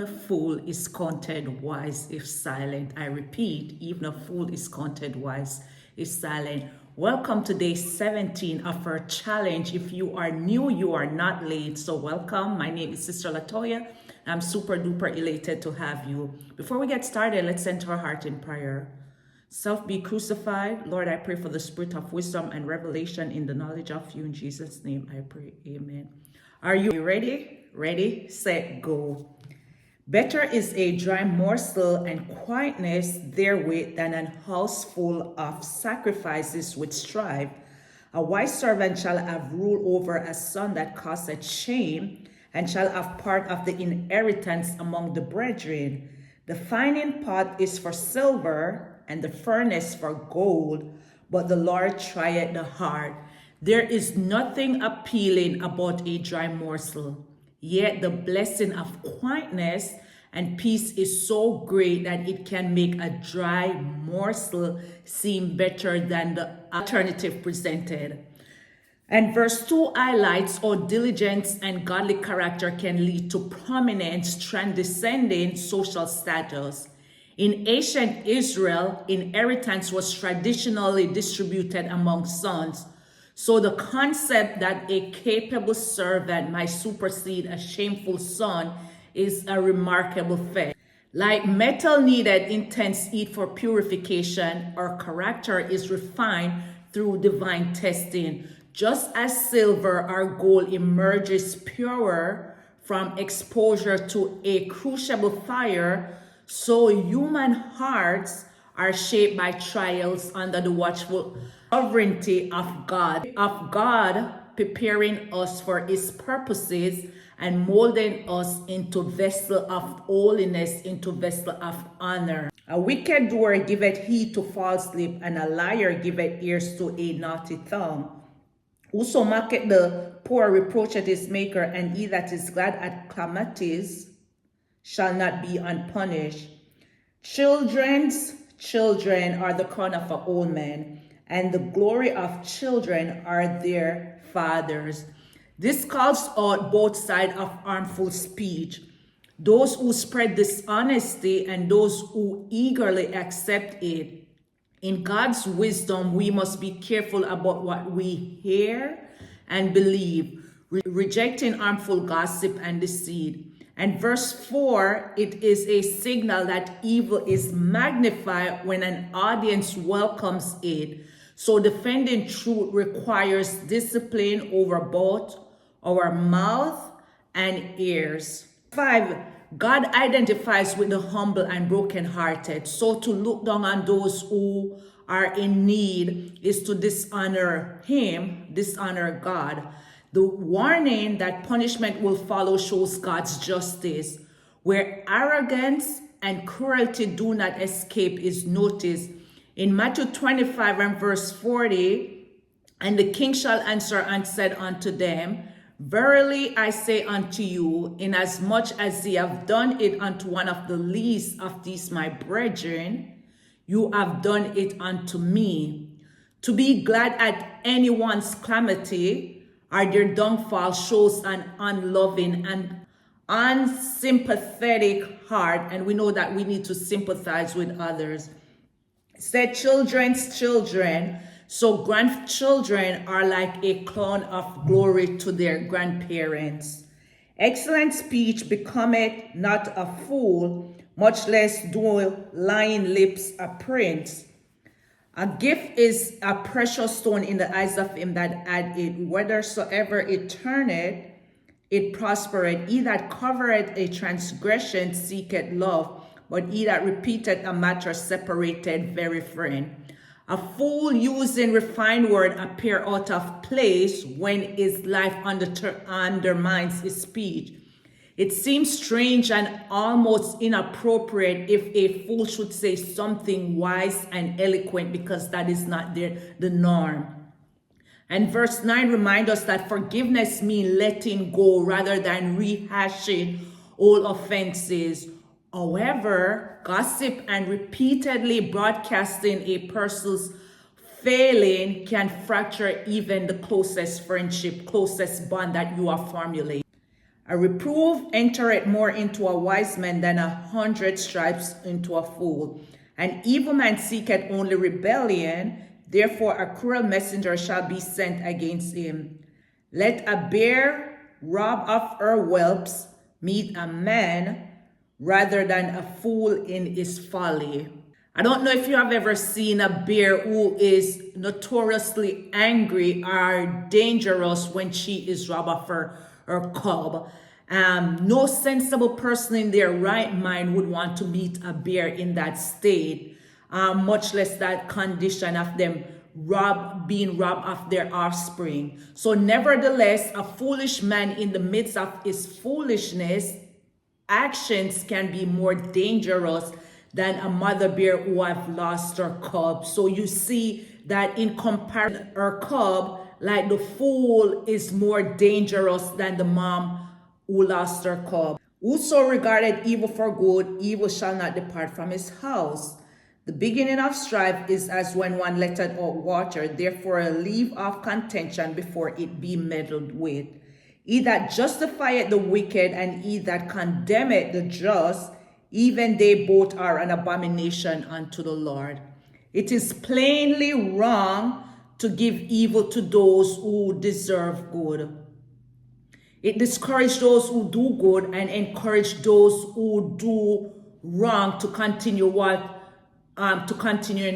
A fool is counted wise if silent. I repeat, even a fool is counted wise if silent. Welcome to day 17 of our challenge. If you are new, you are not late. So welcome. My name is Sister Latoya. I'm super duper elated to have you. Before we get started, let's enter our heart in prayer. Self be crucified. Lord, I pray for the spirit of wisdom and revelation in the knowledge of you. In Jesus' name I pray. Amen. Are you ready? Ready, set, go. Better is a dry morsel and quietness therewith than an house full of sacrifices with strife. A wise servant shall have rule over a son that causeth shame, and shall have part of the inheritance among the brethren. The fining pot is for silver, and the furnace for gold, but the Lord trieth the heart. There is nothing appealing about a dry morsel. Yet the blessing of quietness and peace is so great that it can make a dry morsel seem better than the alternative presented. And verse 2 highlights how diligence and godly character can lead to prominence transcending social status. In ancient Israel, inheritance was traditionally distributed among sons. So the concept that a capable servant might supersede a shameful son is a remarkable fact. Like metal needed intense heat for purification, our character is refined through divine testing. Just as silver or gold emerges purer from exposure to a crucible fire, so human hearts are shaped by trials under the watchful sovereignty of God preparing us for his purposes and molding us into vessel of holiness, into vessel of honor. A wicked doer giveth heed to false lip, and a liar giveth ears to a naughty tongue. Whoso mocketh the poor reproacheth his maker, and he that is glad at calamities shall not be unpunished. Children's children are the crown of an old man, and the glory of children are their fathers. This calls out both sides of harmful speech, those who spread dishonesty and those who eagerly accept it. In God's wisdom, we must be careful about what we hear and believe, rejecting harmful gossip and deceit. And verse 4, it is a signal that evil is magnified when an audience welcomes it. So defending truth requires discipline over both our mouth and ears. 5, God identifies with the humble and brokenhearted. So to look down on those who are in need is to dishonor him, dishonor God. The warning that punishment will follow shows God's justice. Where arrogance and cruelty do not escape is noticed. In Matthew 25 and verse 40, and the king shall answer and said unto them, Verily I say unto you, inasmuch as ye have done it unto one of the least of these my brethren, you have done it unto me. To be glad at anyone's calamity or their downfall shows an unloving and unsympathetic heart, and we know that we need to sympathize with others. It said children's children. So grandchildren are like a crown of glory to their grandparents. Excellent speech becometh not a fool, much less do lying lips a prince. A gift is a precious stone in the eyes of him that had it. Whithersoever it turneth, it prospereth. He that covereth a transgression seeketh love, but he that repeateth a matter separated very friend. A fool using refined word appear out of place when his life undermines his speech. It seems strange and almost inappropriate if a fool should say something wise and eloquent, because that is not the norm. And verse 9 reminds us that forgiveness means letting go rather than rehashing old offenses. However, gossip and repeatedly broadcasting a person's failing can fracture even the closest friendship, closest bond that you are formulating. A reproof entereth more into a wise man than 100 stripes into a fool. An evil man seeketh only rebellion, therefore a cruel messenger shall be sent against him. Let a bear rob of her whelps meet a man rather than a fool in his folly. I don't know if you have ever seen a bear who is notoriously angry or dangerous when she is robbed of her cub. No sensible person in their right mind would want to meet a bear in that state, much less that condition of them being robbed of their offspring. So nevertheless, a foolish man in the midst of his foolishness, actions can be more dangerous than a mother bear who have lost her cub. So you see that in comparison, her cub, like the fool, is more dangerous than the mom who lost her cub. Whoso regarded evil for good, evil shall not depart from his house. The beginning of strife is as when one letteth out water, therefore leave off contention before it be meddled with. He that justifieth the wicked and he that condemneth the just, even they both are an abomination unto the Lord. It is plainly wrong to give evil to those who deserve good. It discourages those who do good and encourage those who do wrong to continue in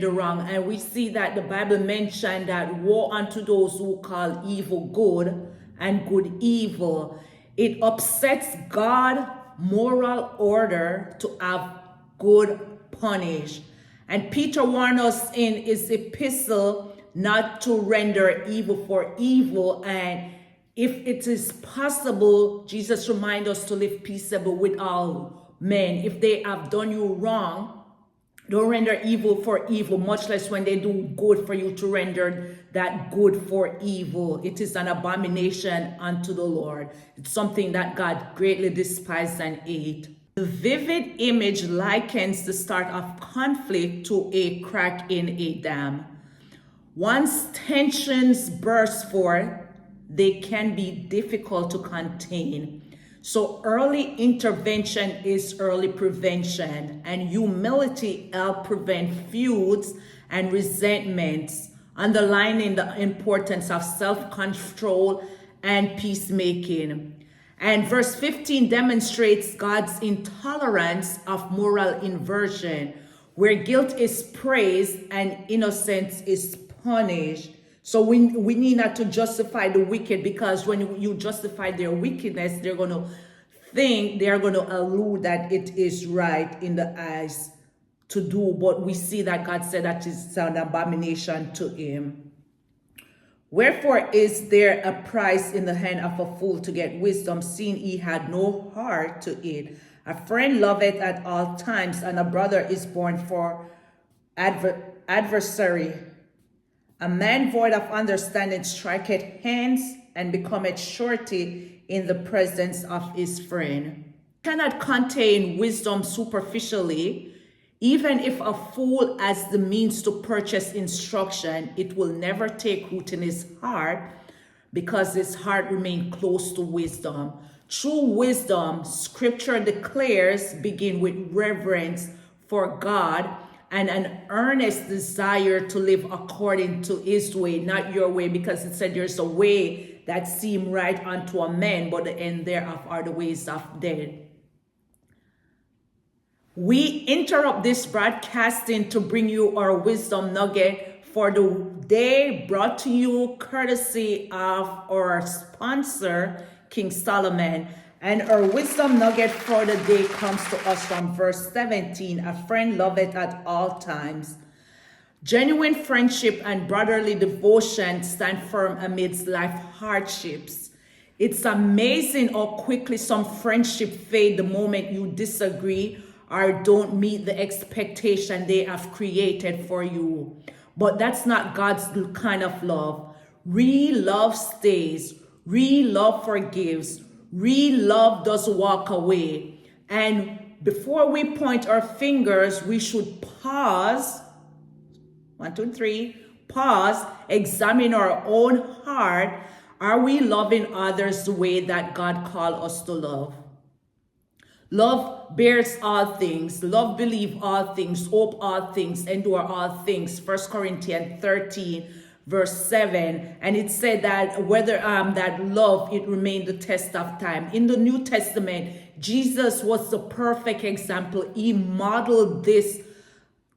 the wrong. And we see that the Bible mentioned that woe unto those who call evil good and good evil. It upsets God moral order to have good punish. And Peter warned us in his epistle not to render evil for evil, and if it is possible, Jesus reminds us to live peaceable with all men. If they have done you wrong, don't render evil for evil, much less when they do good for you to render that good for evil. It is an abomination unto the Lord. It's something that God greatly despised and ate. The vivid image likens the start of conflict to a crack in a dam. Once tensions burst forth, they can be difficult to contain. So early intervention is early prevention, and humility helps prevent feuds and resentments, underlining the importance of self-control and peacemaking. And verse 15 demonstrates God's intolerance of moral inversion, where guilt is praised and innocence is punished. So we need not to justify the wicked, because when you justify their wickedness, they're going to think, they're going to allude that it is right in the eyes to do. But we see that God said that is an abomination to him. Wherefore is there a price in the hand of a fool to get wisdom, seeing he had no heart to it? A friend loveth at all times, and a brother is born for adversary. A man void of understanding striketh hands and becometh surety in the presence of his friend. Cannot contain wisdom superficially. Even if a fool has the means to purchase instruction, it will never take root in his heart, because his heart remains close to wisdom. True wisdom, scripture declares, begin with reverence for God and an earnest desire to live according to his way, not your way, because it said there's a way that seem right unto a man, but the end thereof are the ways of death. We interrupt this broadcasting to bring you our wisdom nugget for the day, brought to you courtesy of our sponsor, King Solomon. And our wisdom nugget for the day comes to us from verse 17. A friend loveth at all times. Genuine friendship and brotherly devotion stand firm amidst life hardships. It's amazing how quickly some friendship fade the moment you disagree or don't meet the expectation they have created for you. But that's not God's kind of love. Real love stays. Real love forgives. Real love does walk away. And before we point our fingers, we should pause. 1, 2, 3. Pause. Examine our own heart. Are we loving others the way that God called us to love? Love bears all things. Love believe all things, hope all things, endure all things. 1 Corinthians 13, verse 7. And it said that whether that love, it remained the test of time. In the New Testament, Jesus was the perfect example. He modeled this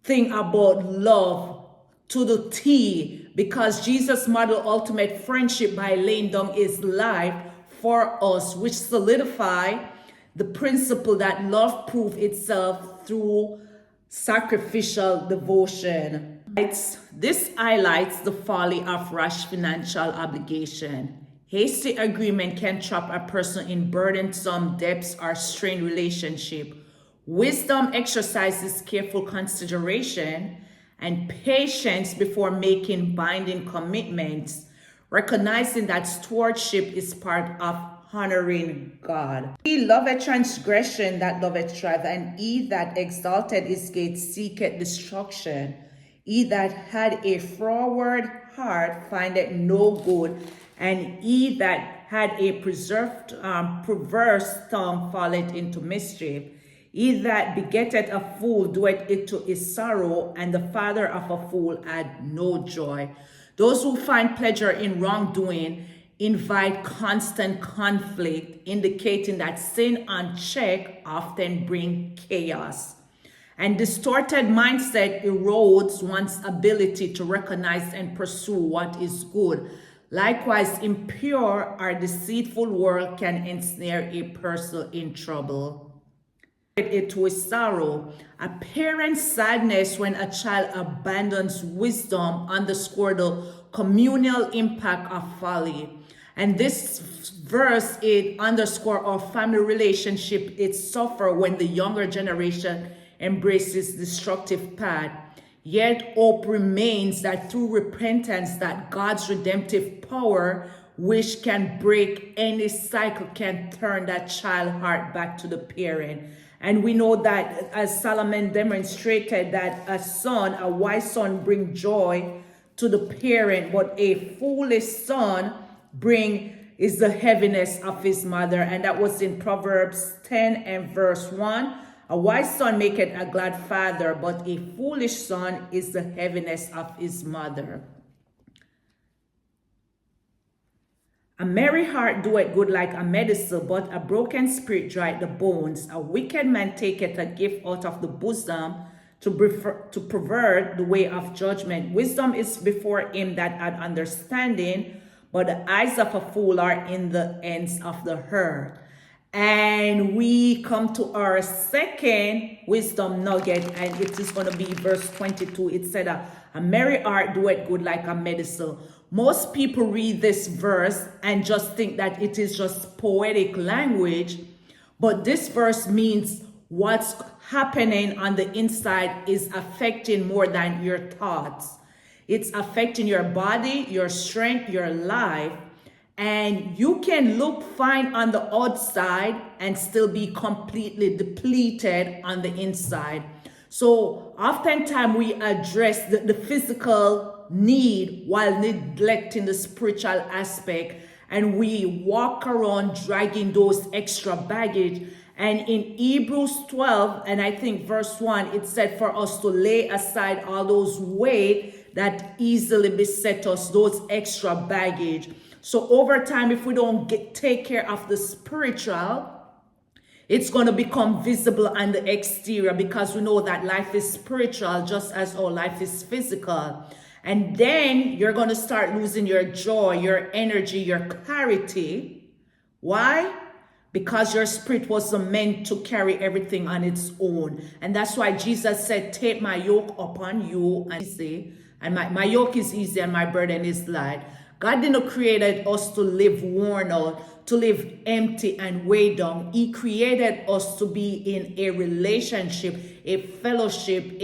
thing about love to the T, because Jesus modeled ultimate friendship by laying down his life for us, which solidify the principle that love proves itself through sacrificial devotion. This highlights the folly of rash financial obligation. Hasty agreement can trap a person in burdensome debts or strained relationship. Wisdom exercises careful consideration and patience before making binding commitments, recognizing that stewardship is part of honoring God. He loveth transgression that loveth strife, and he that exalted his gate seeketh destruction. He that had a froward heart findeth no good, and he that had a perverse tongue falleth into mischief. He that begetteth a fool doeth it to his sorrow, and the father of a fool had no joy. Those who find pleasure in wrongdoing invite constant conflict, indicating that sin unchecked often brings chaos. And distorted mindset erodes one's ability to recognize and pursue what is good. Likewise, impure or deceitful world can ensnare a person in trouble. It to his sorrow. A parent's sadness when a child abandons wisdom underscore the communal impact of folly. And this verse, it underscore our family relationship. It suffer when the younger generation embraces destructive path. Yet hope remains that through repentance, that God's redemptive power, which can break any cycle, can turn that child heart back to the parent. And we know that, as Solomon demonstrated, that a wise son bring joy to the parent, but a foolish son is the heaviness of his mother. And that was in Proverbs 10 and verse 1. A wise son maketh a glad father, but a foolish son is the heaviness of his mother. A merry heart doeth good like a medicine, but a broken spirit drieth the bones. A wicked man taketh a gift out of the bosom to pervert the way of judgment. Wisdom is before him that had understanding, but the eyes of a fool are in the ends of the earth. And we come to our second wisdom nugget, and it is going to be verse 22. It said, a merry heart doeth good like a medicine. Most people read this verse and just think that it is just poetic language, but this verse means what's happening on the inside is affecting more than your thoughts. It's affecting your body, your strength, your life. And you can look fine on the outside and still be completely depleted on the inside. So oftentimes we address the physical need while neglecting the spiritual aspect. And we walk around dragging those extra baggage. And in Hebrews 12, and I think verse 1, it said for us to lay aside all those weight that easily beset us, those extra baggage. So over time, if we don't take care of the spiritual, it's going to become visible on the exterior, because we know that life is spiritual just as our life is physical. And then you're going to start losing your joy, your energy, your clarity. Why? Because your spirit wasn't meant to carry everything on its own. And that's why Jesus said, take my yoke upon you and easy. And my yoke is easy and my burden is light. God didn't create us to live worn out, to live empty and weighed down. He created us to be in a relationship, a fellowship,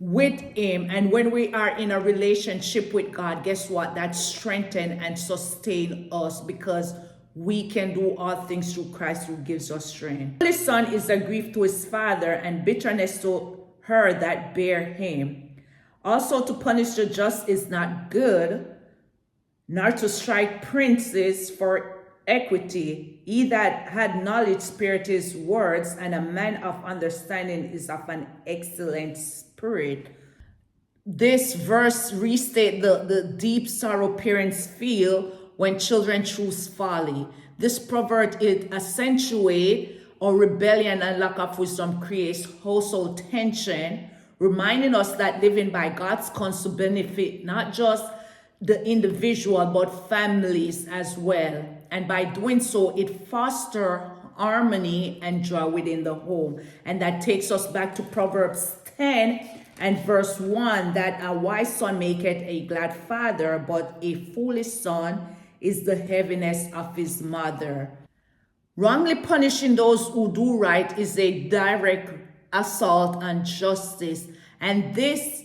with him. And when we are in a relationship with God, guess what? That strengthens and sustains us, because we can do all things through Christ who gives us strength. The son is a grief to his father, and bitterness to her that bear him. Also, to punish the just is not good, nor to strike princes for equity. He that had knowledge spared his words, and a man of understanding is of an excellent spirit. This verse restates the deep sorrow parents feel when children choose folly. This proverb it accentuates or rebellion and lack of wisdom creates household tension, reminding us that living by God's counsel benefit not just the individual but families as well. And by doing so, it fosters harmony and joy within the home. And that takes us back to Proverbs 10 and verse 1, that a wise son maketh a glad father, but a foolish son is the heaviness of his mother. Wrongly punishing those who do right is a direct assault on justice. And this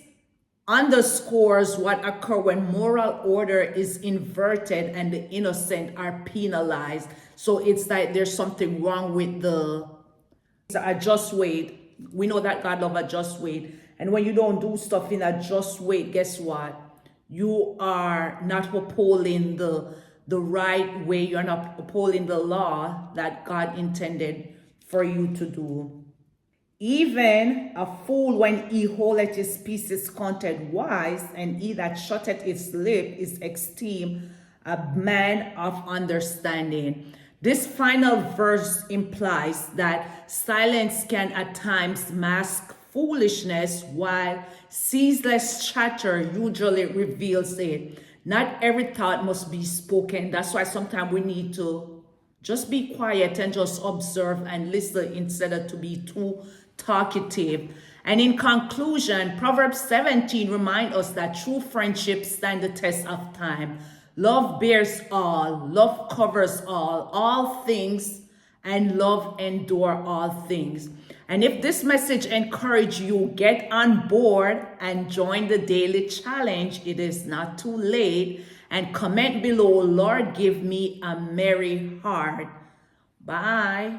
underscores what occurs when moral order is inverted and the innocent are penalized. So it's like there's something wrong with a just weight. We know that God loves a just weight. And when you don't do stuff in a just weight, guess what? You are not upholding the right way. You're not upholding the law that God intended for you to do. Even a fool, when he holdeth his peace, is counted wise, and he that shutteth his lip is esteemed a man of understanding. This final verse implies that silence can at times mask foolishness, while ceaseless chatter usually reveals it. Not every thought must be spoken. That's why sometimes we need to just be quiet and just observe and listen instead of to be too talkative. And in conclusion, Proverbs 17 reminds us that true friendships stand the test of time. Love bears all, love covers all things, and love endure all things. And if this message encouraged you, get on board and join the daily challenge. It is not too late. And comment below, Lord, give me a merry heart. Bye.